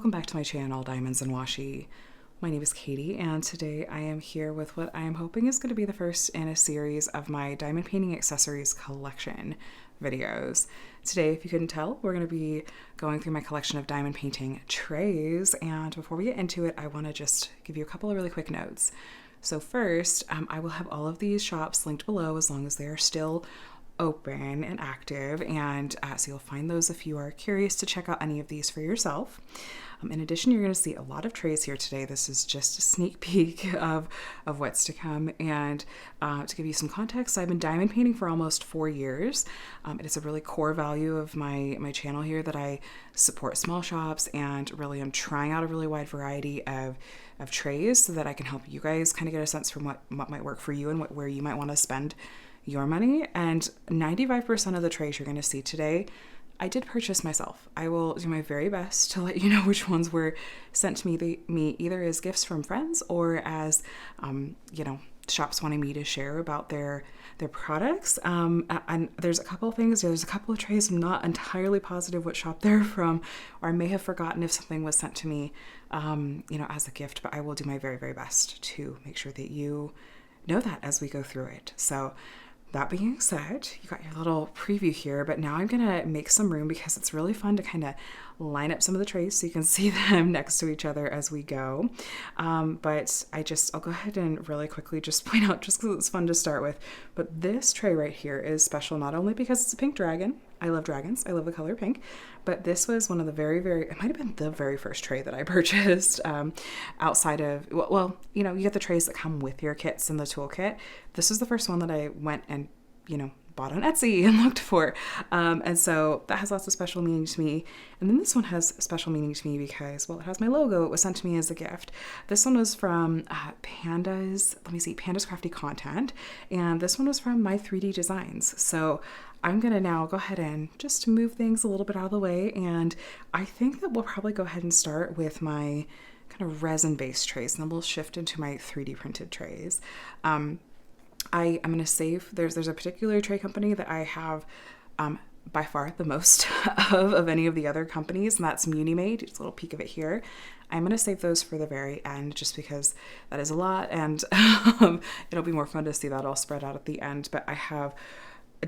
welcome back to my channel, Diamonds and Washi. My name is Katie, and today I am here with what I am hoping is going to be the first in a series of my diamond painting accessories collection videos. Today, if you couldn't tell, we're going to be going through my collection of diamond painting trays, and before we get into it, I want to just give you a couple of really quick notes. So first, I will have all of these shops linked below as long as they are still open and active, and so you'll find those if you are curious to check out any of these for yourself. In addition, you're going to see a lot of trays here today. This is just a sneak peek of what's to come, and to give you some context, I've been diamond painting for almost 4 years. It is a really core value of my channel here that I support small shops, and really am trying out a really wide variety of trays so that I can help you guys kind of get a sense from what might work for you and where you might want to spend your money. And 95% of the trays you're going to see today, I did purchase myself. I will do my very best to let you know which ones were sent to me either as gifts from friends or as, shops wanting me to share about their products. And there's a couple of things. There's a couple of trays I'm not entirely positive what shop they're from, or I may have forgotten if something was sent to me, as a gift. But I will do my very, very best to make sure that you know that as we go through it. So that being said, you got your little preview here, but now I'm gonna make some room because it's really fun to kind of line up some of the trays so you can see them next to each other as we go. But I'll go ahead and really quickly just point out, just because it's fun to start with, but this tray right here is special not only because it's a pink dragon. I love dragons. I love the color pink. But this was one of the it might have been the very first tray that I purchased outside of, you get the trays that come with your kits in the toolkit. This is the first one that I went and, bought on Etsy and looked for. And so that has lots of special meaning to me. And then this one has special meaning to me because, it has my logo. It was sent to me as a gift. This one was from Panda's Crafty Content. And this one was from my 3D Designs. So I'm going to now go ahead and just move things a little bit out of the way. And I think that we'll probably go ahead and start with my kind of resin-based trays. And then we'll shift into my 3D printed trays. I'm going to save, there's a particular tray company that I have by far the most of any of the other companies, and that's Munimade. Just a little peek of it here. I'm going to save those for the very end just because that is a lot, and it'll be more fun to see that all spread out at the end. But I have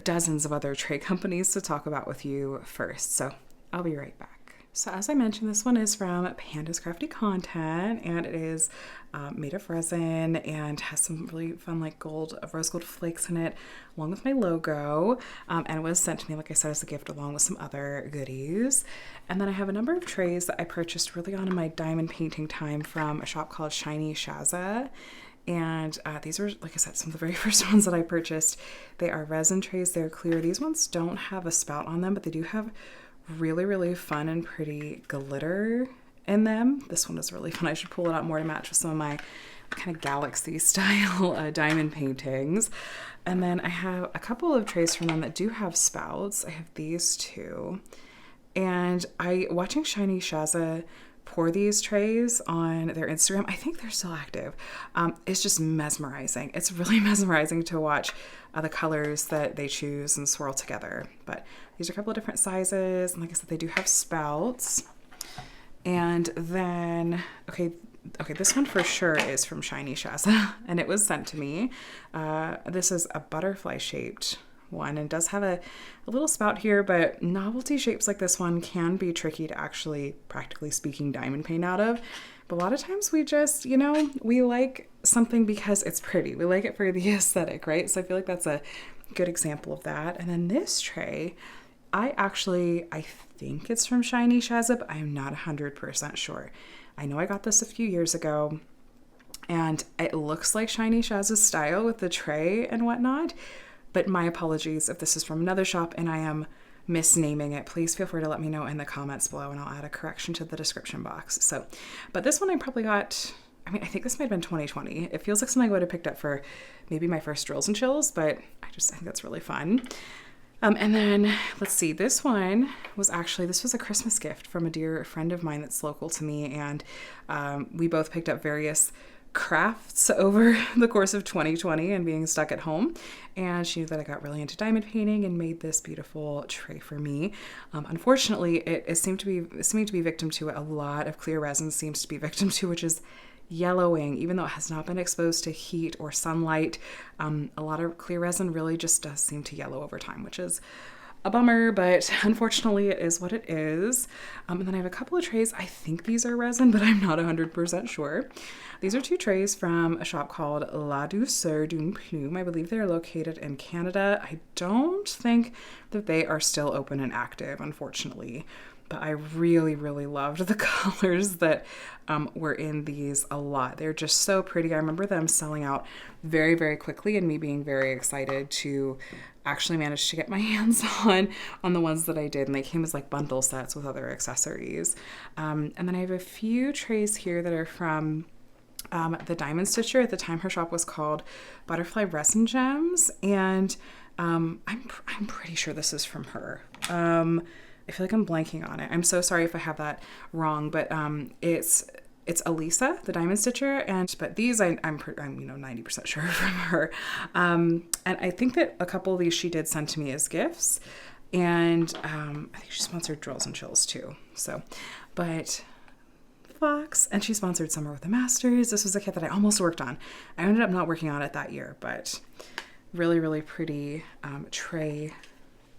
dozens of other tray companies to talk about with you first, so I'll be right back. So as I mentioned, this one is from Panda's Crafty Content, and it is made of resin and has some really fun rose gold flakes in it, along with my logo, and it was sent to me, like I said, as a gift along with some other goodies. And then I have a number of trays that I purchased really on in my diamond painting time from a shop called Shiny Shaza. And these are, like I said, some of the very first ones that I purchased. They are resin trays. They're clear. These ones don't have a spout on them, but they do have really, really fun and pretty glitter in them. This one is really fun. I should pull it out more to match with some of my kind of galaxy style diamond paintings. And then I have a couple of trays from them that do have spouts. I have these two. And watching Shiny Shaza pour these trays on their Instagram, I think they're still active. It's just mesmerizing. It's really mesmerizing to watch the colors that they choose and swirl together. But these are a couple of different sizes, and like I said, they do have spouts. And then, okay, this one for sure is from Shiny Shaza, and it was sent to me. This is a butterfly shaped one and does have a little spout here, but novelty shapes like this one can be tricky to actually, practically speaking, diamond paint out of. But a lot of times we just, we like something because it's pretty. We like it for the aesthetic, right? So I feel like that's a good example of that. And then this tray, I think it's from Shiny Shaza, but I'm not 100% sure. I know I got this a few years ago, and it looks like Shiny Shaza's style with the tray and whatnot. But my apologies if this is from another shop and I am misnaming it. Please feel free to let me know in the comments below, and I'll add a correction to the description box. So, but this one I probably got, I think this might have been 2020. It feels like something I would have picked up for maybe my first Drills and Chills, but I think that's really fun. And then let's see, this one was this was a Christmas gift from a dear friend of mine that's local to me. And we both picked up various crafts over the course of 2020 and being stuck at home. And she knew that I got really into diamond painting and made this beautiful tray for me. Unfortunately, it seemed to be victim to a lot of clear resin seems to be victim to, which is yellowing. Even though it has not been exposed to heat or sunlight, a lot of clear resin really just does seem to yellow over time, which is a bummer, but unfortunately it is what it is. And then I have a couple of trays. I think these are resin, but I'm not 100% sure. These are 2 trays from a shop called La Douceur d'une Plume. I believe they're located in Canada. I don't think that they are still open and active, unfortunately. But I really, really loved the colors that were in these a lot. They're just so pretty. I remember them selling out very, very quickly and me being very excited to actually manage to get my hands on the ones that I did. And they came as like bundle sets with other accessories. And then I have a few trays here that are from the Diamond Stitcher. At the time, her shop was called Butterfly Resin Gems. And I'm pretty sure this is from her. I feel like I'm blanking on it. I'm so sorry if I have that wrong, but it's Elisa, the Diamond Stitcher, but these I'm 90% sure from her. And I think that a couple of these she did send to me as gifts, and I think she sponsored Drills and Chills too. So, but Fox, and she sponsored Summer with the Masters. This was a kit that I almost worked on. I ended up not working on it that year, but really, really pretty tray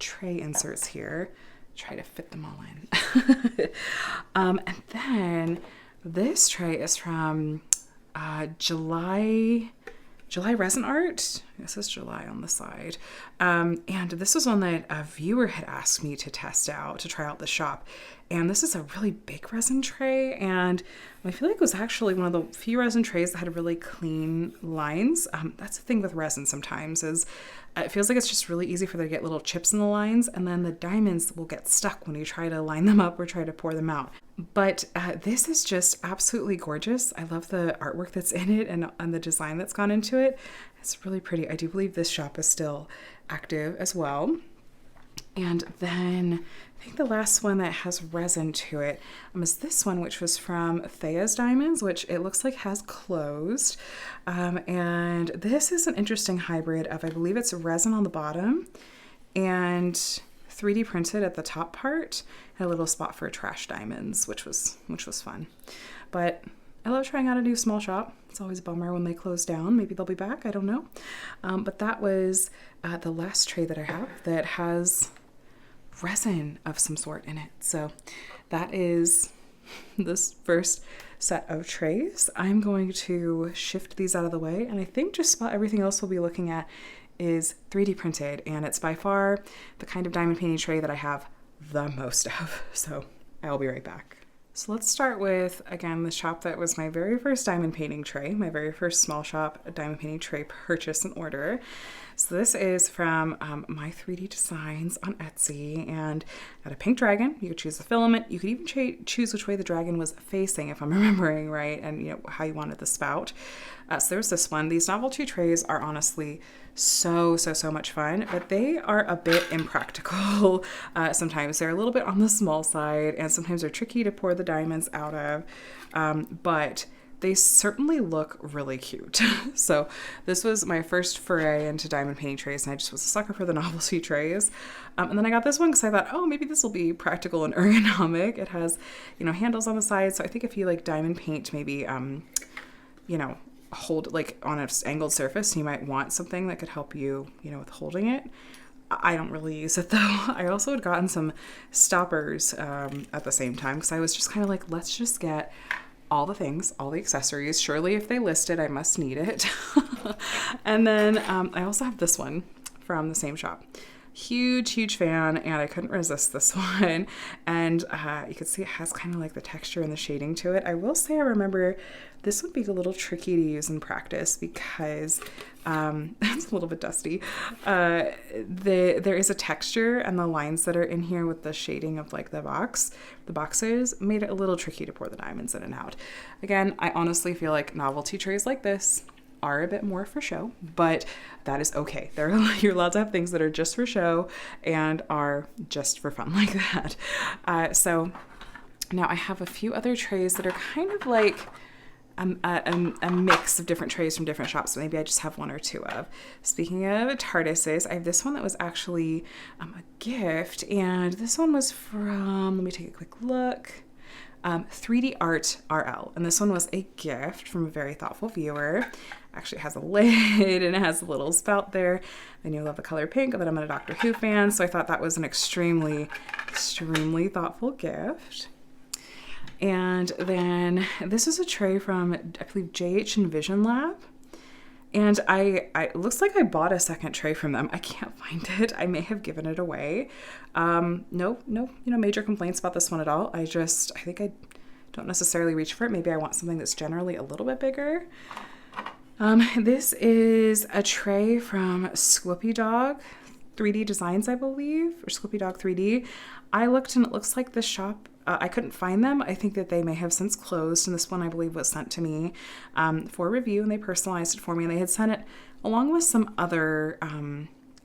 inserts here. Try to fit them all in. And then this tray is from July Resin Art. This is July on the side. And this was one that a viewer had asked me to test out, to try out the shop. And this is a really big resin tray. And I feel like it was actually one of the few resin trays that had really clean lines. That's the thing with resin sometimes is it feels like it's just really easy for there to get little chips in the lines. And then the diamonds will get stuck when you try to line them up or try to pour them out. But this is just absolutely gorgeous. I love the artwork that's in it and the design that's gone into it. It's really pretty. I do believe this shop is still active as well. And then I think the last one that has resin to it is this one, which was from Thea's Diamonds, which it looks like has closed. And this is an interesting hybrid of, I believe it's resin on the bottom and 3D printed at the top part, and a little spot for trash diamonds, which was fun. But I love trying out a new small shop. It's always a bummer when they close down. Maybe they'll be back. I don't know. But that was the last tray that I have that has resin of some sort in it. So that is this first set of trays. I'm going to shift these out of the way, and I think just about everything else we'll be looking at is 3D printed, and it's by far the kind of diamond painting tray that I have the most of. So I'll be right back. So let's start with, again, the shop that was my very first diamond painting tray, my very first small shop diamond painting tray purchase and order. So this is from My 3D Designs on Etsy, and got a pink dragon. You could choose the filament. You could even choose which way the dragon was facing, if I'm remembering right, and how you wanted the spout. So there's this one. These novelty trays are honestly so much fun, but they are a bit impractical. Sometimes they're a little bit on the small side, and sometimes they're tricky to pour the diamonds out of, but they certainly look really cute. So this was my first foray into diamond painting trays, and I just was a sucker for the novelty trays. And then I got this one because I thought, oh, maybe this will be practical and ergonomic. It has, handles on the side. So I think if you like diamond paint, maybe, hold like on an angled surface, you might want something that could help you, with holding it. I don't really use it though. I also had gotten some stoppers at the same time because I was just kind of like, let's just get all the things, all the accessories. Surely if they list it, I must need it. And then I also have this one from the same shop. Huge fan, and I couldn't resist this one. And you can see it has kind of like the texture and the shading to it. I will say I remember this would be a little tricky to use in practice because it's a little bit dusty. There is a texture, and the lines that are in here with the shading of like the boxes made it a little tricky to pour the diamonds in and out. Again, I honestly feel like novelty trays like this are a bit more for show, but that is okay. You're allowed to have things that are just for show and are just for fun like that. So now I have a few other trays that are kind of like a mix of different trays from different shops. So maybe I just have one or two of. Speaking of TARDISes, I have this one that was actually a gift, and this one was from, let me take a quick look, 3D Art RL, and this one was a gift from a very thoughtful viewer. Actually, it has a lid and it has a little spout there. I knew I love the color pink, but I'm a Doctor Who fan, so I thought that was an extremely thoughtful gift. And then this is a tray from, I believe, JH and Vision Lab. And it looks like I bought a second tray from them. I can't find it. I may have given it away. No, major complaints about this one at all. I think I don't necessarily reach for it. Maybe I want something that's generally a little bit bigger. This is a tray from Squippy Dog 3D Designs, I believe, or Squippy Dog 3D. I looked and it looks like the shop, I couldn't find them. I think that they may have since closed, and this one I believe was sent to me for review, and they personalized it for me, and they had sent it along with some other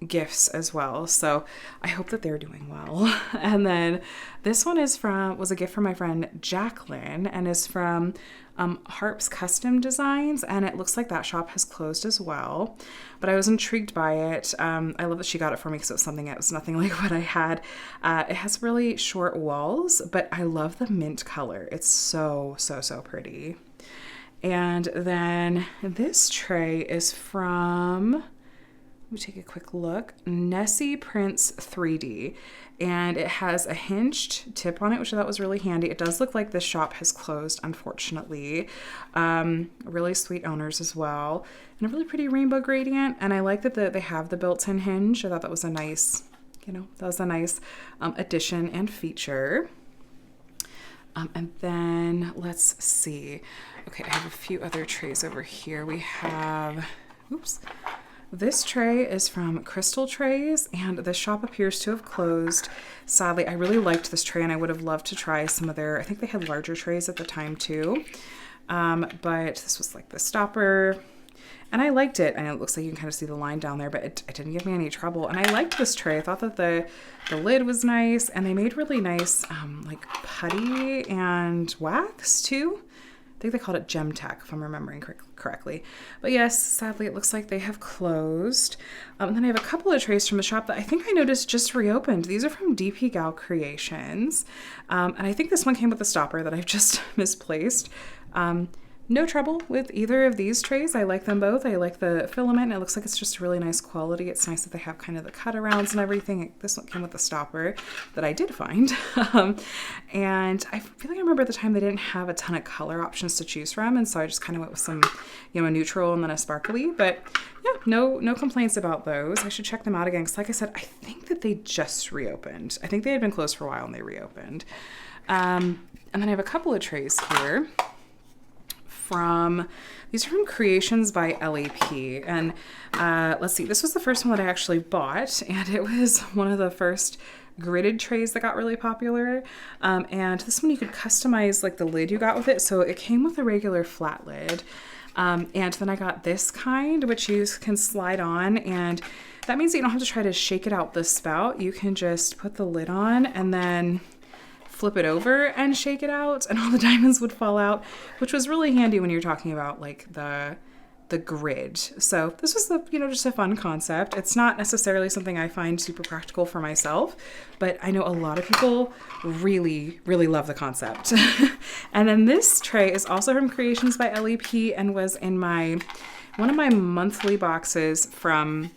gifts as well. So I hope that they're doing well. And then this one was a gift from my friend Jacqueline, and is from Harp's Custom Designs, and it looks like that shop has closed as well, but I was intrigued by it. I love that she got it for me because it was something that was nothing like what I had. It has really short walls, but I love the mint color. It's so pretty. And then this tray is from, let me take a quick look, Nessie Prince 3D, and it has a hinged tip on it, which I thought was really handy. It does look like this shop has closed, unfortunately. Really sweet owners as well, and a really pretty rainbow gradient, and I like that they have the built-in hinge. I thought that was a nice, addition and feature. And then let's see. Okay, I have a few other trays over here. We have, this tray is from Crystal Trays, and the shop appears to have closed. Sadly, I really liked this tray, and I would have loved to try some of I think they had larger trays at the time too. But this was like the stopper, and I liked it. And it looks like you can kind of see the line down there, but it didn't give me any trouble. And I liked this tray. I thought that the lid was nice, and they made really nice like putty and wax too. I think they called it Gem Tech, if I'm remembering correctly. But yes, sadly, it looks like they have closed. And then I have a couple of trays from the shop that I think I noticed just reopened. These are from DP Gal Creations. And I think this one came with a stopper that I've just misplaced. No trouble with either of these trays. I like them both. I like the filament, and it looks like it's just really nice quality. It's nice that they have kind of the cut-arounds and everything. This one came with a stopper that I did find. And I feel like I remember at the time they didn't have a ton of color options to choose from, and so I just kind of went with some, a neutral and then a sparkly. But yeah, no complaints about those. I should check them out again, because like I said, I think that they just reopened. I think they had been closed for a while and they reopened. And then I have a couple of trays here. These are from Creations by LAP, and let's see, this was the first one that I actually bought, and it was one of the first gridded trays that got really popular. And this one you could customize like the lid you got with it, so it came with a regular flat lid, and then I got this kind, which you can slide on, and that means that you don't have to try to shake it out the spout. You can just put the lid on and then flip it over and shake it out, and all the diamonds would fall out, which was really handy when you're talking about like the grid. So this was just a fun concept. It's not necessarily something I find super practical for myself, but I know a lot of people really love the concept. And then this tray is also from Creations by LAP, and was in one of my monthly boxes from,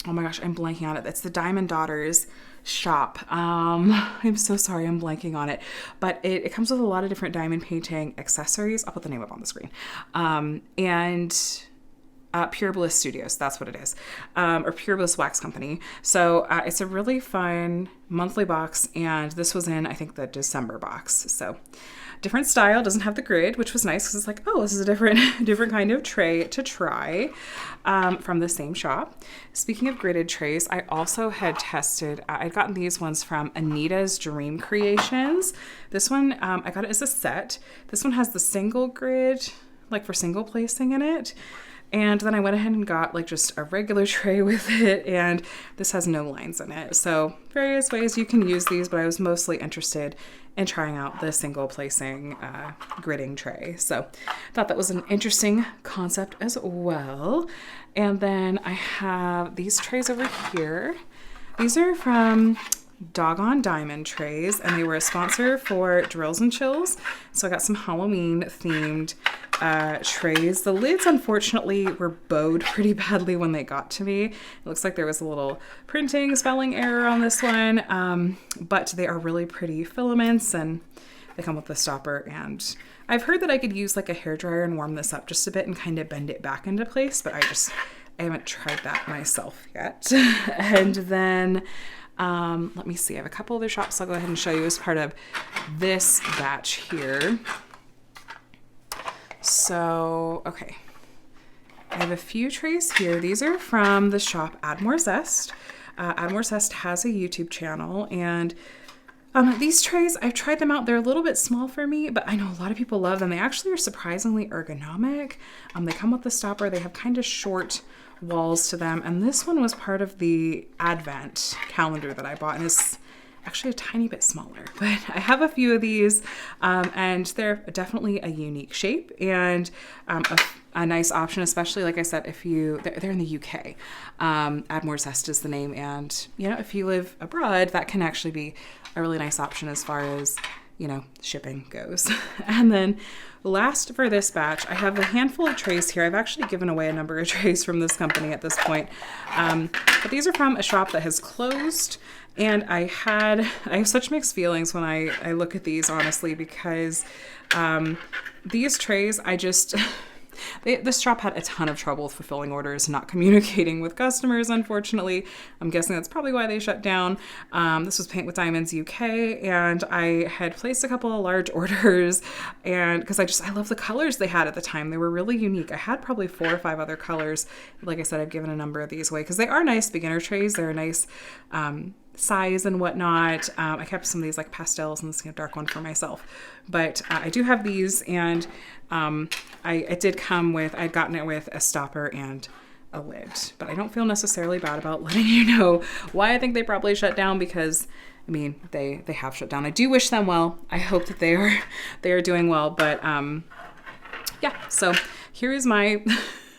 oh my gosh, I'm blanking on it. It's the Diamond Daughters shop. I'm so sorry, I'm blanking on it, but it comes with a lot of different diamond painting accessories. I'll put the name up on the screen. And Pure Bliss Studios, that's what it is, or Pure Bliss Wax Company. So it's a really fun monthly box, and this was in, I think, the December box. So different style, doesn't have the grid, which was nice, because it's like, oh, this is a different kind of tray to try from the same shop. Speaking of gridded trays, I also had tested, I'd gotten these ones from Anita's Dream Creations. This one, I got it as a set. This one has the single grid, like for single placing in it. And then I went ahead and got like just a regular tray with it, and this has no lines in it. So various ways you can use these, but I was mostly interested in trying out the single placing gridding tray. So I thought that was an interesting concept as well. And then I have these trays over here. These are from Doggone Diamond trays, and they were a sponsor for Drills and Chills. So I got some Halloween themed trays. The lids unfortunately were bowed pretty badly when they got to me. It looks like there was a little printing spelling error on this one, but they are really pretty filaments, and they come with a stopper. And I've heard that I could use like a hairdryer and warm this up just a bit and kind of bend it back into place, but I haven't tried that myself yet. And then let me see, I have a couple other shops I'll go ahead and show you as part of this batch here. So, okay. I have a few trays here. These are from the shop Add More Zest. Add More Zest has a YouTube channel, and these trays, I've tried them out. They're a little bit small for me, but I know a lot of people love them. They actually are surprisingly ergonomic. They come with the stopper. They have kind of short walls to them, and this one was part of the Advent calendar that I bought, and is actually a tiny bit smaller, but I have a few of these, and they're definitely a unique shape and a nice option, especially like I said, if they're in the UK. Add More Zest is the name, and you know, if you live abroad, that can actually be a really nice option as far as, you know, shipping goes. And then last for this batch, I have a handful of trays here. I've actually given away a number of trays from this company at this point. But these are from a shop that has closed. And I have such mixed feelings when I look at these, honestly, because these trays, this shop had a ton of trouble fulfilling orders, not communicating with customers, unfortunately. I'm guessing that's probably why they shut down. This was Paint with Diamonds UK, and I had placed a couple of large orders, and because I love the colors they had at the time. They were really unique. I had probably 4 or 5 other colors. Like I said, I've given a number of these away because they are nice beginner trays. They're a nice size and whatnot. I kept some of these like pastels and this dark one for myself, but I do have these, and it did come with, I'd gotten it with a stopper and a lid, but I don't feel necessarily bad about letting you know why I think they probably shut down, because I mean, they have shut down. I do wish them well. I hope that they are doing well, but yeah, so here is my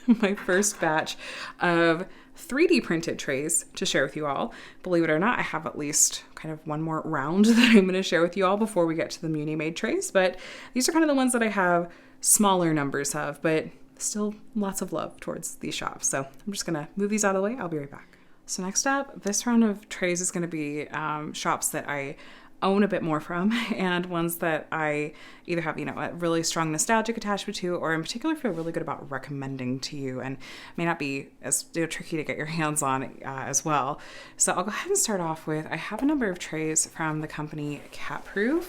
my first batch of 3D printed trays to share with you all. Believe it or not, I have at least kind of one more round that I'm going to share with you all before we get to the Muni made trays, but these are kind of the ones that I have smaller numbers of, but still lots of love towards these shops. So I'm just going to move these out of the way. I'll be right back. So next up, this round of trays is going to be shops that I own a bit more from, and ones that I either have, you know, a really strong nostalgic attachment to, or in particular feel really good about recommending to you, and may not be as tricky to get your hands on as well. So I'll go ahead and start off with, I have a number of trays from the company CatProof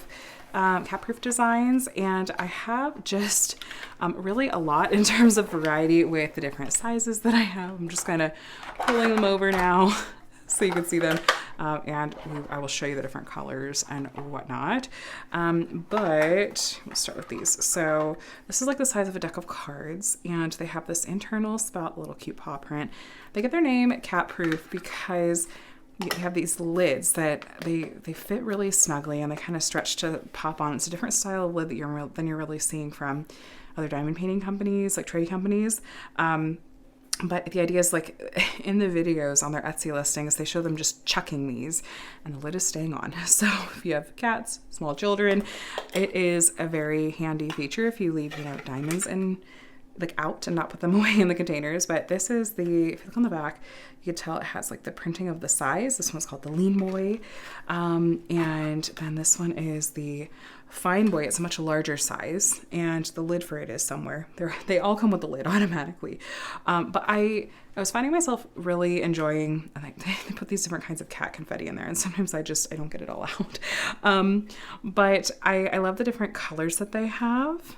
Designs, and I have just really a lot in terms of variety with the different sizes that I have. I'm just kind of pulling them over now so you can see them, and I will show you the different colors and whatnot, but we'll start with these. So this is like the size of a deck of cards, and they have this internal spout, little cute paw print. They get their name CatProof because you have these lids that they fit really snugly, and they kind of stretch to pop on. It's a different style of lid than you're really seeing from other diamond painting companies, like tray companies. But the idea is, like, in the videos on their Etsy listings, they show them just chucking these, and the lid is staying on. So if you have cats, small children, it is a very handy feature if you leave, you know, diamonds in, like, out and not put them away in the containers. But this is if you look on the back, you can tell it has like the printing of the size. This one's called the Lean Boy. And then this one is the Fine Boy. It's a much larger size, and the lid for it is somewhere. They all come with the lid automatically. But I was finding myself really enjoying, and they put these different kinds of cat confetti in there, and sometimes I don't get it all out. But I love the different colors that they have.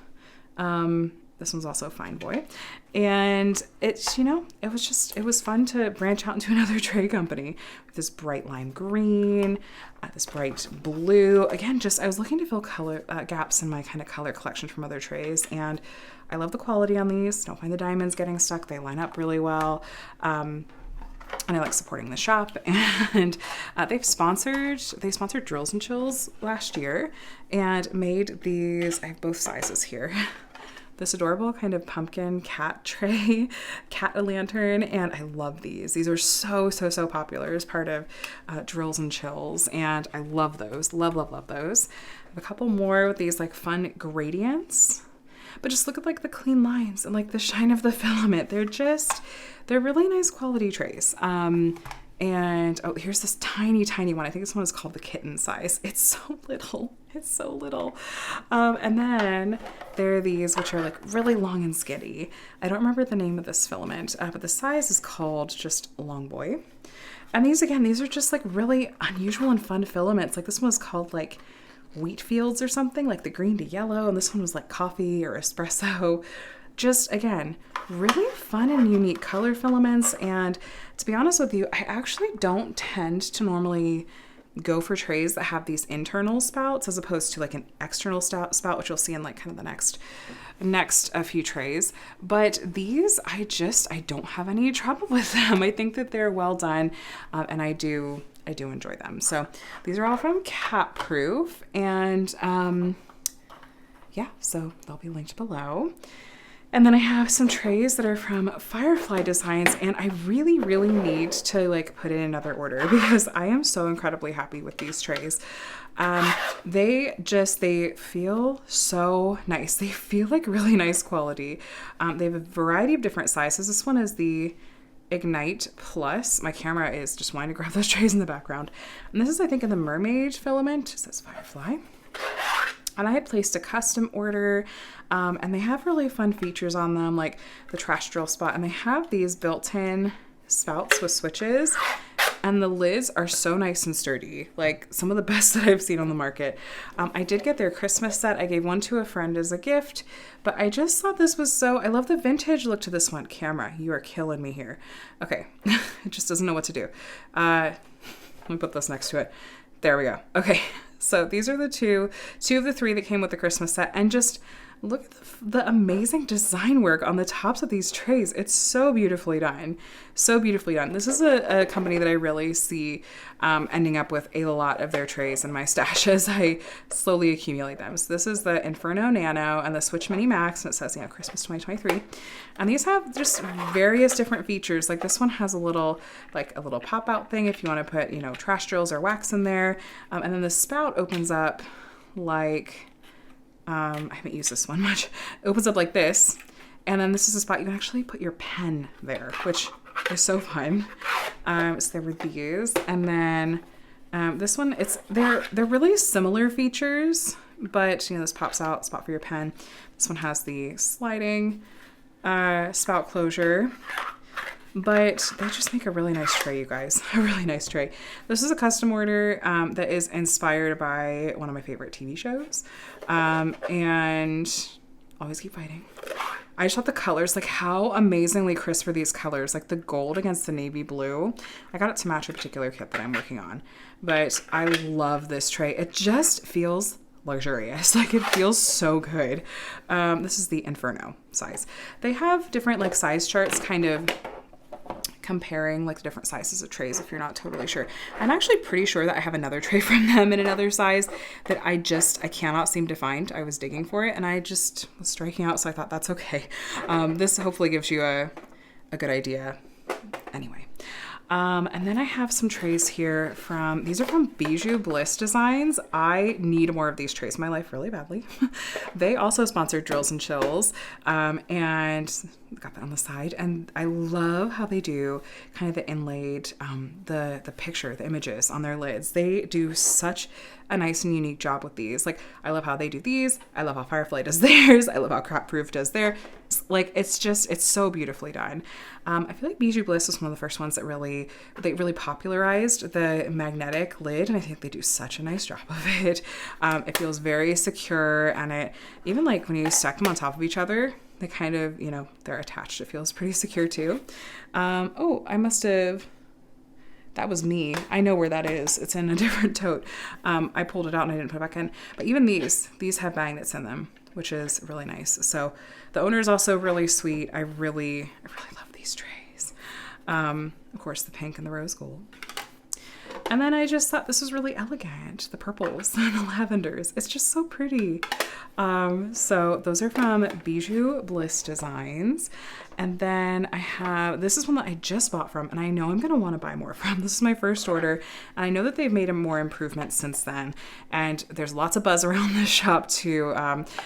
This one's also Fine Boy. And it's, you know, it was fun to branch out into another tray company with this bright lime green, this bright blue. Again, I was looking to fill color gaps in my kind of color collection from other trays. And I love the quality on these. Don't find the diamonds getting stuck. They line up really well. And I like supporting the shop. And they sponsored Drills and Chills last year and made these. I have both sizes here. This adorable kind of pumpkin cat tray, cat lantern, and I love these. These are so popular as part of Drills and Chills, and I love those. Love those. I have a couple more with these like fun gradients. But just look at like the clean lines and like the shine of the filament. They're really nice quality trays. And oh, here's this tiny one. I think this one is called the kitten size. It's so little. It's so little. And then there are these, which are like really long and skinny. I don't remember the name of this filament, but the size is called just Long Boy. And these are just like really unusual and fun filaments. Like this one was called like Wheat Fields or something, like the green to yellow. And this one was like coffee or espresso. Just, again, really fun and unique color filaments. And to be honest with you, I actually don't tend to normally go for trays that have these internal spouts as opposed to like an external spout, which you'll see in like kind of the next few trays. But these, I don't have any trouble with them. I think that they're well done, and I do enjoy them. So these are all from CatProof, and yeah, so they'll be linked below. And then I have some trays that are from Firefly Designs, and I really need to like put in another order because I am so incredibly happy with these trays. They feel so nice. They feel like really nice quality. They have a variety of different sizes. This one is the Ignite Plus. My camera is just wanting to grab those trays in the background. And this is, I think, in the mermaid filament. It says Firefly. And I had placed a custom order, and they have really fun features on them, like the trash drill spot. And they have these built-in spouts with switches, and the lids are so nice and sturdy, like some of the best that I've seen on the market. I did get their Christmas set. I gave one to a friend as a gift, but I just thought this was I love the vintage look to this one. Camera, you are killing me here. Okay, it just doesn't know what to do. Let me put this next to it. There we go. Okay. So these are the two of the three that came with the Christmas set, and just look at the amazing design work on the tops of these trays. It's so beautifully done. So beautifully done. This is a company that I really see ending up with a lot of their trays in my stash as I slowly accumulate them. So this is the Inferno Nano and the Switch Mini Max, and it says, Christmas 2023. And these have just various different features. Like this one has a little pop out thing if you want to put, trash drills or wax in there. And then the spout opens up like, I haven't used this one much. It opens up like this. And then this is a spot you can actually put your pen there, which is so fun. So there were these. And then this one, they're really similar features, but this pops out, spot for your pen. This one has the sliding spout closure. But they just make a really nice tray, you guys. A really nice tray. This is a custom order that is inspired by one of my favorite TV shows. And always keep fighting. I just thought the colors, like how amazingly crisp are these colors. Like the gold against the navy blue. I got it to match a particular kit that I'm working on. But I love this tray. It just feels luxurious. Like it feels so good. This is the Inferno size. They have different like size charts kind of comparing like the different sizes of trays if you're not totally sure. I'm actually pretty sure that I have another tray from them in another size that I cannot seem to find. I was digging for it and I just was striking out, so I thought that's okay. This hopefully gives you a good idea. Anyway. And then I have some trays here these are from Bijou Bliss Designs. I need more of these trays in my life really badly. They also sponsored Drills and Chills, and got that on the side. And I love how they do kind of the inlaid, the images on their lids. They do such a nice and unique job with these. Like, I love how they do these. I love how Firefly does theirs. I love how CatProof does theirs. Like, it's so beautifully done. I feel like Bijou Bliss was one of the first ones that really popularized the magnetic lid, and I think they do such a nice job of it. It feels very secure, and it even like when you stack them on top of each other, They kind of, you know, they're attached. It feels pretty secure too. Oh, I must have, that was me. I know where that is. It's in a different tote. I pulled it out and I didn't put it back in. But even these have magnets in them, which is really nice. So the owner is also really sweet. I really love these trays. Of course, the pink and the rose gold. And then I just thought this was really elegant. The purples and the lavenders. It's just so pretty. So those are from Bijou Bliss Designs. And then I have, this is one that I just bought from, and I know I'm going to want to buy more from. This is my first order, and I know that they've made more improvements since then. And there's lots of buzz around this shop too.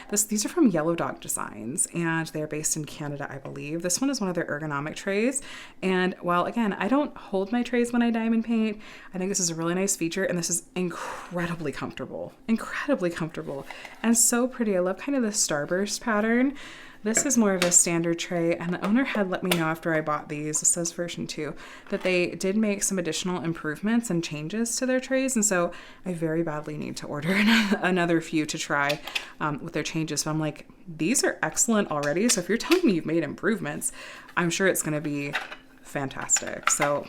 These are from Yellow Dog Designs, and they're based in Canada, I believe. This one is one of their ergonomic trays. And while, again, I don't hold my trays when I diamond paint, I think this is a really nice feature, and this is incredibly comfortable. Incredibly comfortable. And so pretty. I love kind of the starburst pattern. This is more of a standard tray, and the owner had let me know after I bought these, it says version 2, that they did make some additional improvements and changes to their trays, and so I very badly need to order another few to try with their changes. So I'm like, these are excellent already, so if you're telling me you've made improvements, I'm sure it's going to be fantastic. So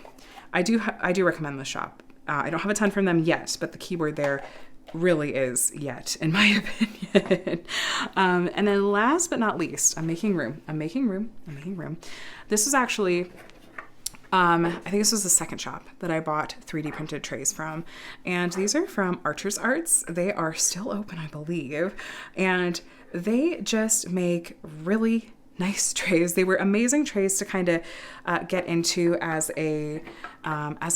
I do recommend this shop. I don't have a ton from them yet, but the keyword there really is yet, in my opinion. And then last but not least, I'm making room. This is actually, I think this was the second shop that I bought 3D printed trays from. And these are from Archer's Arts. They are still open, I believe. And they just make really nice trays. They were amazing trays to kind of get into as a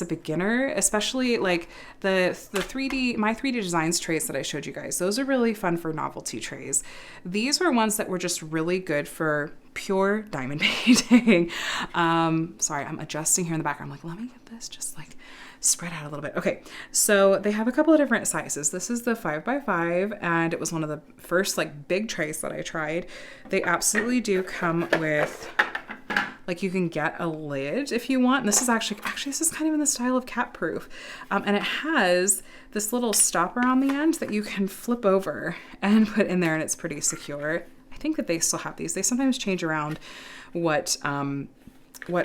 beginner, especially like the 3D, my 3D Designs trays that I showed you guys. Those are really fun for novelty trays. These were ones that were just really good for pure diamond painting. Sorry, I'm adjusting here in the background. I'm like, let me get this just like spread out a little bit. Okay, so they have a couple of different sizes. This is the 5x5, and it was one of the first like big trays that I tried. They absolutely do come with, like, you can get a lid if you want. And this is actually this is kind of in the style of CatProof. And it has this little stopper on the end that you can flip over and put in there, and it's pretty secure. I think that they still have these. They sometimes change around what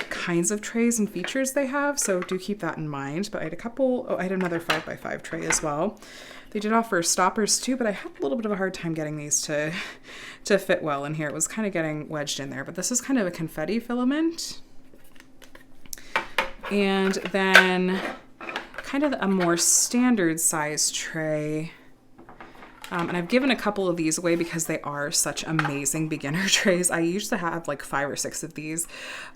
kinds of trays and features they have, so do keep that in mind. But I had another 5x5 tray as well. They did offer stoppers too, but I had a little bit of a hard time getting these to fit well in here. It was kind of getting wedged in there, but this is kind of a confetti filament. And then kind of a more standard size tray. And I've given a couple of these away because they are such amazing beginner trays. I used to have like 5 or 6 of these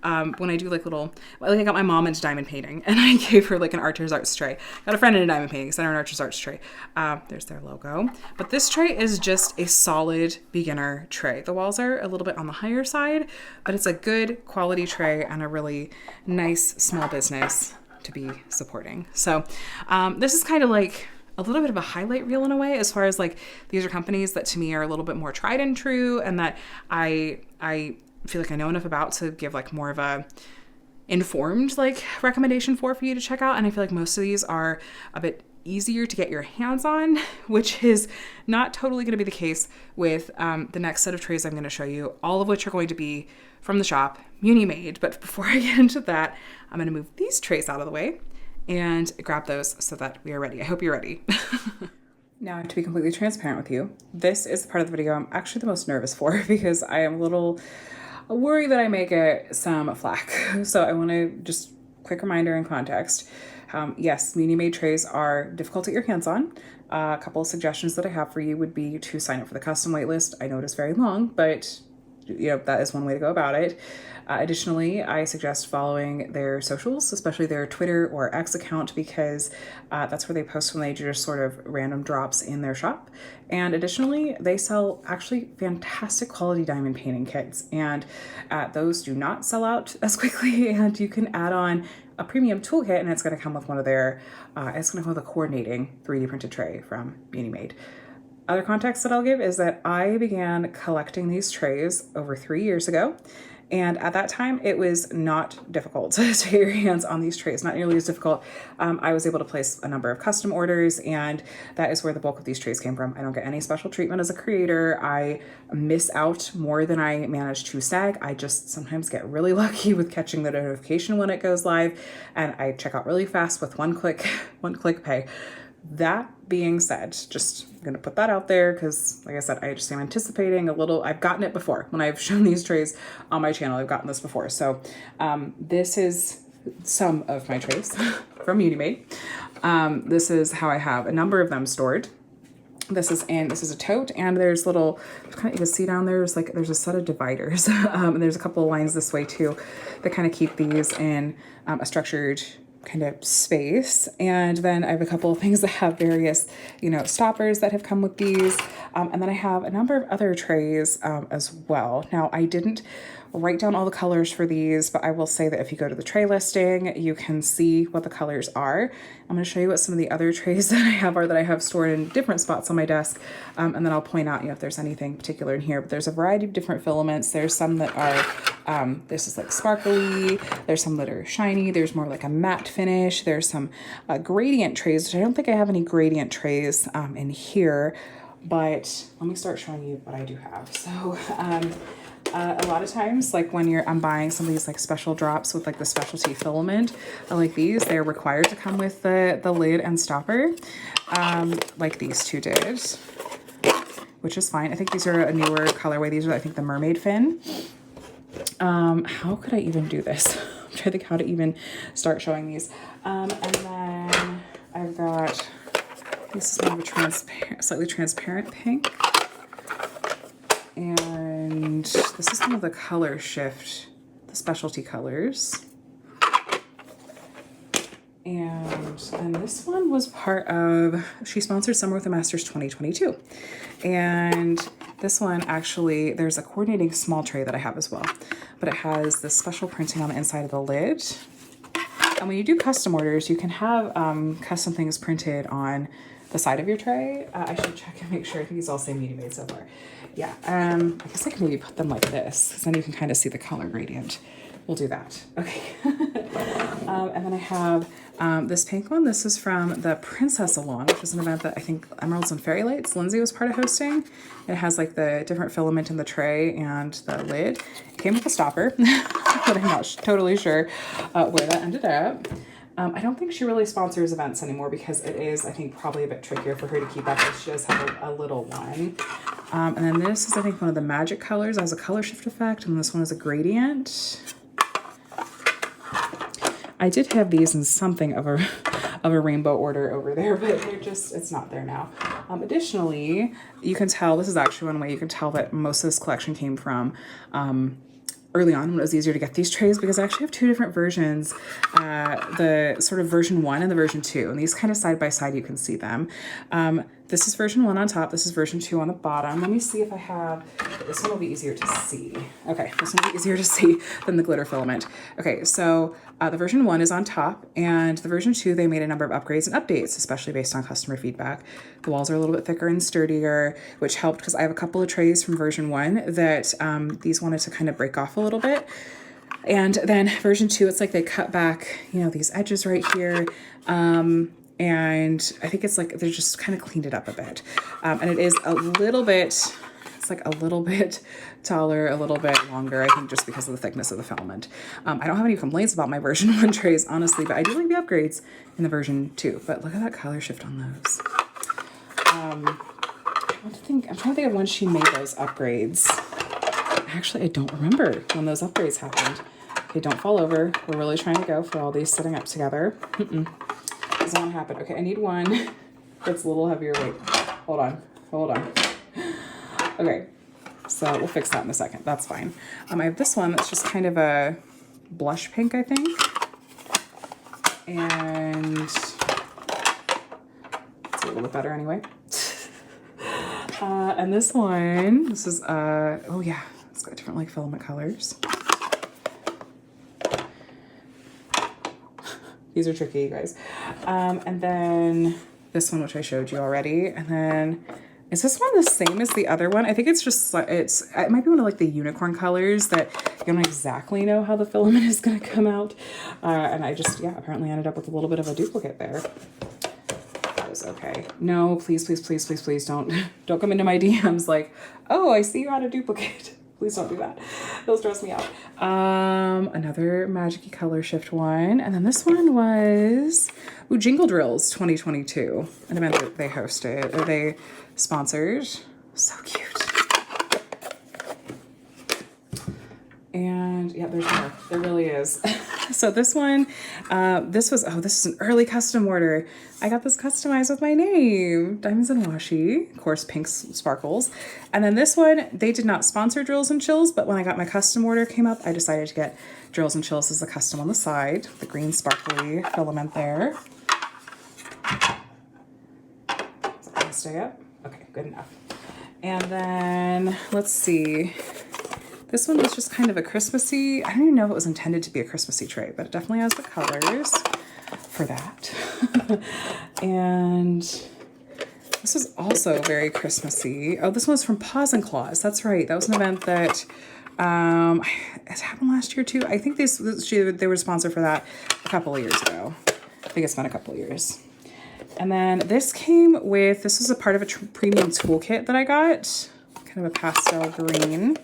when I do like I got my mom into diamond painting, and I gave her like an Archer's Arts tray. Got a friend into diamond painting, sent her an Archer's Arts tray. There's their logo. But this tray is just a solid beginner tray. The walls are a little bit on the higher side, but it's a good quality tray and a really nice small business to be supporting. So this is kind of like a little bit of a highlight reel in a way, as far as like, these are companies that to me are a little bit more tried and true, and that I feel like I know enough about to give like more of a informed like recommendation for you to check out. And I feel like most of these are a bit easier to get your hands on, which is not totally going to be the case with the next set of trays I'm going to show you, all of which are going to be from the shop, Muni made. But before I get into that, I'm going to move these trays out of the way and grab those so that we are ready. I hope you're ready. Now, to be completely transparent with you, this is the part of the video I'm actually the most nervous for, because I am a little worried that I may get some flack. So I want to just quick reminder and context. Yes, Muni made trays are difficult to get your hands on. A couple of suggestions that I have for you would be to sign up for the custom waitlist. I know it is very long, but that is one way to go about it. Additionally, I suggest following their socials, especially their Twitter or X account, because that's where they post when they do just sort of random drops in their shop. And additionally, they sell actually fantastic quality diamond painting kits, and those do not sell out as quickly, and you can add on a premium toolkit, and it's going to come with one of their, it's going to come with a coordinating 3D printed tray from Muni Made. Other context that I'll give is that I began collecting these trays over 3 years ago, And at that time, it was not difficult to get your hands on these trays, not nearly as difficult. I was able to place a number of custom orders, and that is where the bulk of these trays came from. I don't get any special treatment as a creator. I miss out more than I manage to snag. I just sometimes get really lucky with catching the notification when it goes live, and I check out really fast with one click pay. That being said, just gonna put that out there because, like I said, I just am anticipating a little. I've gotten it before when I've shown these trays on my channel. I've gotten this before. So this is some of my trays from Unimade. This is how I have a number of them stored. This is a tote, and there's little, kind of, you can see down there's a set of dividers, and there's a couple of lines this way too that kind of keep these in a structured kind of space. And then I have a couple of things that have various, stoppers that have come with these. And then I have a number of other trays as well. Now, I didn't write down all the colors for these, but I will say that if you go to the tray listing, you can see what the colors are. I'm going to show you what some of the other trays that I have stored in different spots on my desk. And then I'll point out, if there's anything particular in here, but there's a variety of different filaments. There's some that are, this is like sparkly. There's some that are shiny. There's more like a matte finish. There's some gradient trays, which I don't think I have any gradient trays in here, but let me start showing you what I do have. So, a lot of times, like when I'm buying some of these like special drops with like the specialty filament, like these, they're required to come with the lid and stopper, like these two did, which is fine. I think these are a newer colorway. These are, I think, the mermaid fin. How could I even do this? I'm trying to think how to even start showing these. And then I've got, this is more of a slightly transparent pink. And this is one of the color shift, the specialty colors. And then this one was part of, she sponsored Summer with the Masters 2022. And this one actually, there's a coordinating small tray that I have as well, but it has this special printing on the inside of the lid. And when you do custom orders, you can have custom things printed on the side of your tray. I should check and make sure. I think these all say Unimade so far. Yeah, I guess I can maybe put them like this, because then you can kind of see the color gradient. We'll do that. Okay. And then I have this pink one. This is from the Princess Salon, which is an event that I think Emeralds and Fairy Lights, Lindsay was part of hosting. It has like the different filament in the tray and the lid. It came with a stopper, but I'm not totally sure where that ended up. I don't think she really sponsors events anymore because it is, I think, probably a bit trickier for her to keep up. She does have a little one. And then this is, I think, one of the magic colors. It has a color shift effect, and this one is a gradient. I did have these in something of a rainbow order over there, but it's not there now. Additionally, you can tell, this is actually one way you can tell that most of this collection came from early on when it was easier to get these trays, because I actually have two different versions, the sort of version 1 and the version 2, and these kind of side by side, you can see them. This is version 1 on top, this is version 2 on the bottom. Let me see if I have, this one will be easier to see. Okay, this one will be easier to see than the glitter filament. Okay, so the version 1 is on top, and the version 2, they made a number of upgrades and updates, especially based on customer feedback. The walls are a little bit thicker and sturdier, which helped because I have a couple of trays from version 1 that these wanted to kind of break off a little bit. And then version 2, it's like they cut back, these edges right here. And I think it's like they're just kind of cleaned it up a bit. And it is a little bit, it's like a little bit taller, a little bit longer, I think, just because of the thickness of the filament. I don't have any complaints about my version 1 trays, honestly, but I do like the upgrades in the version 2. But look at that color shift on those. I'm trying to think of when she made those upgrades. Actually, I don't remember when those upgrades happened. Okay, don't fall over. We're really trying to go for all these sitting up together. Doesn't want to happen. Okay, I need one that's a little heavier weight. Hold on. Okay, so we'll fix that in a second. That's fine. I have this one that's just kind of a blush pink, I think. And it's a little bit better anyway. And this one, this is, oh yeah, it's got different like filament colors. These are tricky, you guys. And then this one, which I showed you already. And then Is this one the same as the other one? I think it's just, it might be one of like the unicorn colors that you don't exactly know how the filament is going to come out. And I just, yeah, apparently ended up with a little bit of a duplicate there. That was okay. No, please, please, please, please, please don't come into my DMs like, oh, I see you had a duplicate. Please don't do that. It'll stress me out. Another Magic-y Color Shift one. And then this one was, ooh, Jingle Drills 2022. An event that they hosted, or they sponsored. So cute. And yeah, there's more. There really is. So this one, this is an early custom order. I got this customized with my name, Diamonds and Washi, of course, pink sparkles. And then this one, they did not sponsor Drills and Chills, but when I got my custom order came up, I decided to get Drills and Chills as a custom on the side, the green sparkly filament there. Is it gonna stay up? Okay, good enough. And then let's see. This one was just kind of a Christmassy, I don't even know if it was intended to be a Christmassy tray, but it definitely has the colors for that. And this is also very Christmassy. Oh, this one was from Paws and Claws. That's right. That was an event that it happened last year too. I think they were sponsored for that a couple of years ago. I think it's been a couple of years. And then this was a part of a premium toolkit that I got, kind of a pastel green.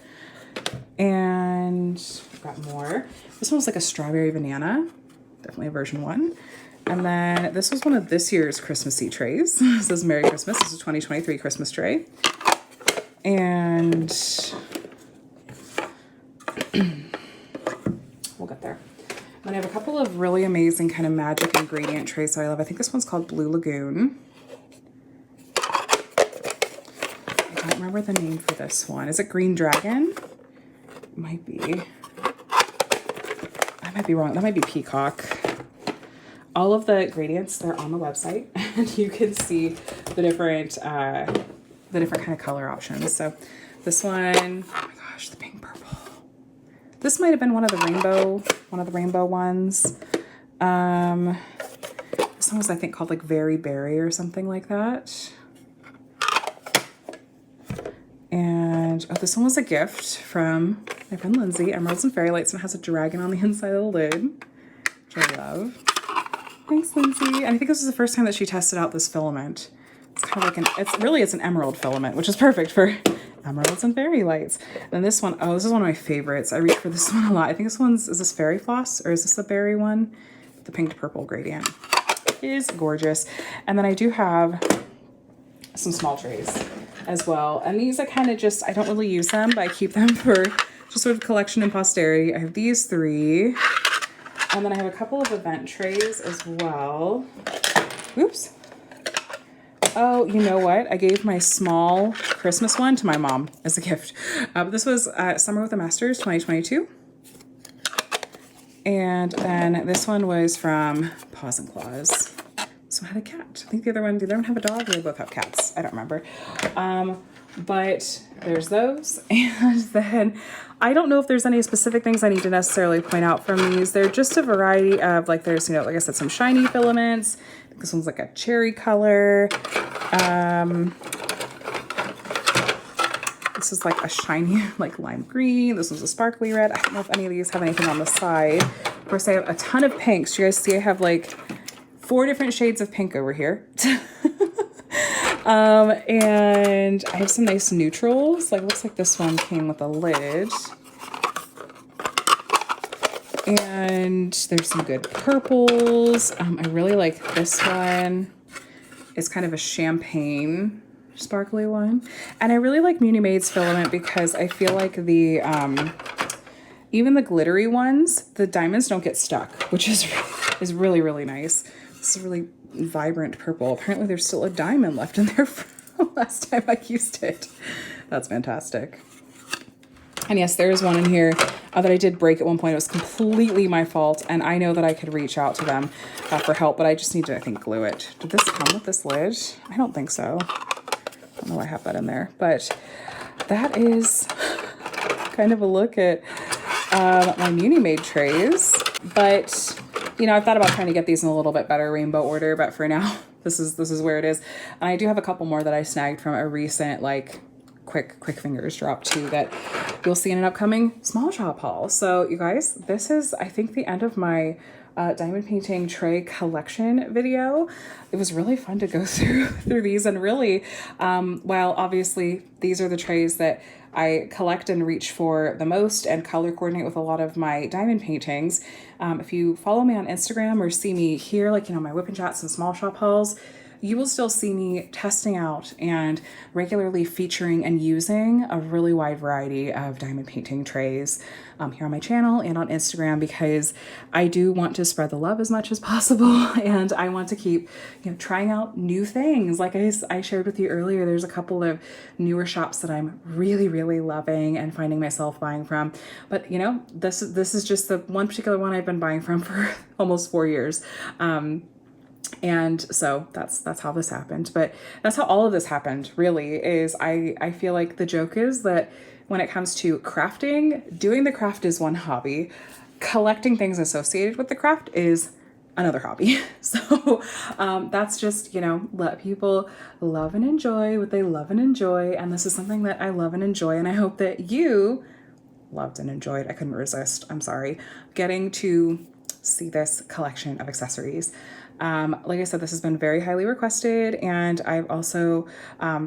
And I've got more. This one was like a strawberry banana, definitely a version 1. And then this was one of this year's Christmassy trays. This is Merry Christmas. This is a 2023 Christmas tray. And we'll get there. And I have a couple of really amazing kind of magic ingredient trays that I love. I think this one's called Blue Lagoon. I don't remember the name for this one. Is it Green Dragon? Might be. I might be wrong. That might be Peacock. All of the ingredients, they're on the website, and you can see the different kind of color options. So this one, oh my gosh, the pink purple. This might have been one of the rainbow ones. This one was, I think, called like Very Berry or something like that. And oh, this one was a gift from my friend Lindsay, Emeralds and Fairy Lights, and it has a dragon on the inside of the lid, which I love. Thanks, Lindsay. And I think this is the first time that she tested out this filament. It's kind of like it's an emerald filament, which is perfect for Emeralds and Fairy Lights. And this one, oh, this is one of my favorites. I reach for this one a lot. I think is this Fairy Floss, or is this a berry one? The pink to purple gradient. It is gorgeous. And then I do have some small trays as well. And these I kind of just, I don't really use them, but I keep them for just sort of collection and posterity. I have these 3. And then I have a couple of event trays as well. Oops. Oh, you know what? I gave my small Christmas one to my mom as a gift. This was Summer with the Masters 2022. And then this one was from Paws and Claws. So I had a cat. I think the other one have a dog, or they both have cats. I don't remember. But there's those. And then I don't know if there's any specific things I need to necessarily point out from these. They're just a variety of, like, there's, like I said, some shiny filaments. I think this one's like a cherry color. This is like a shiny, like lime green. This one's a sparkly red. I don't know if any of these have anything on the side. Of course, I have a ton of pinks. You guys see I have like 4 different shades of pink over here. And I have some nice neutrals. Like, looks like this one came with a lid. And there's some good purples. I really like this one. It's kind of a champagne sparkly one. And I really like Muni Maid's filament because I feel like the even the glittery ones, the diamonds don't get stuck, which is really, really nice. This is a really vibrant purple. Apparently there's still a diamond left in there from last time I used it. That's fantastic. And yes, there is one in here that I did break at one point. It was completely my fault, and I know that I could reach out to them for help, but I just need to, I think, glue it. Did this come with this lid? I don't think so. I don't know why I have that in there, but that is kind of a look at my Muni Maid trays. But You know, I've thought about trying to get these in a little bit better rainbow order, but for now, this is where it is. And I do have a couple more that I snagged from a recent, like, quick fingers drop too, that you'll see in an upcoming small shop haul. So you guys, this is, I think, the end of my diamond painting tray collection video. It was really fun to go through these, and really, while obviously these are the trays that I collect and reach for the most and color coordinate with a lot of my diamond paintings. If you follow me on Instagram or see me here, like, you know, my whip and chats and small shop hauls, you will still see me testing out and regularly featuring and using a really wide variety of diamond painting trays here on my channel and on Instagram, because I do want to spread the love as much as possible, and I want to keep, you know, trying out new things. Like I shared with you earlier, there's a couple of newer shops that I'm really loving and finding myself buying from. But you know, this is just the one particular one I've been buying from for almost 4 years. And so that's how this happened. But that's how all of this happened, really, is I feel like the joke is that when it comes to crafting, doing the craft is one hobby. Collecting things associated with the craft is another hobby. So that's just, you know, let people love and enjoy what they love and enjoy. And this is something that I love and enjoy. And I hope that you loved and enjoyed. I couldn't resist. I'm sorry. Getting to see this collection of accessories. Like I said, this has been very highly requested, and I've also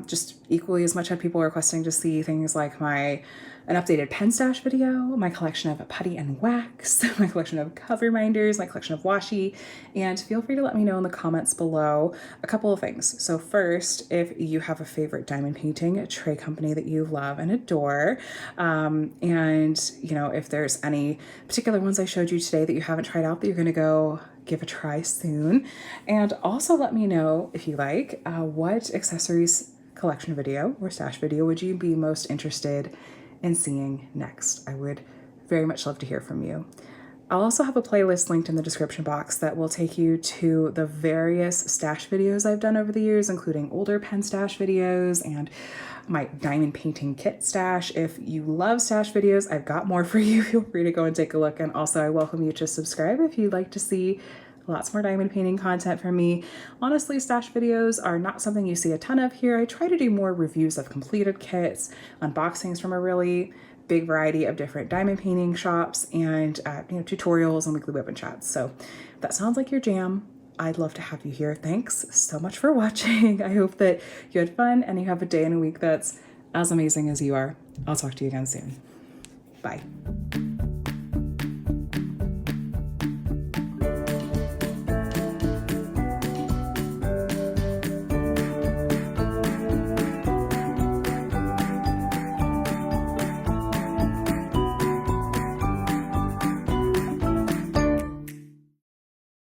just equally as much had people requesting to see things like an updated pen stash video, my collection of putty and wax, my collection of cover reminders, my collection of washi, and feel free to let me know in the comments below a couple of things. So first, if you have a favorite diamond painting tray company that you love and adore, and you know, if there's any particular ones I showed you today that you haven't tried out that you're gonna go give a try soon. And also let me know, if you like, what accessories collection video or stash video would you be most interested in seeing next. I would very much love to hear from you. I'll also have a playlist linked in the description box that will take you to the various stash videos I've done over the years, including older pen stash videos and my diamond painting kit stash. If you love stash videos, I've got more for you. Feel free to go and take a look. And also I welcome you to subscribe if you'd like to see lots more diamond painting content from me. Honestly, stash videos are not something you see a ton of here. I try to do more reviews of completed kits, unboxings from a really big variety of different diamond painting shops, and you know, tutorials and weekly whip and chats. So if that sounds like your jam, I'd love to have you here. Thanks so much for watching. I hope that you had fun and you have a day and a week that's as amazing as you are. I'll talk to you again soon. Bye.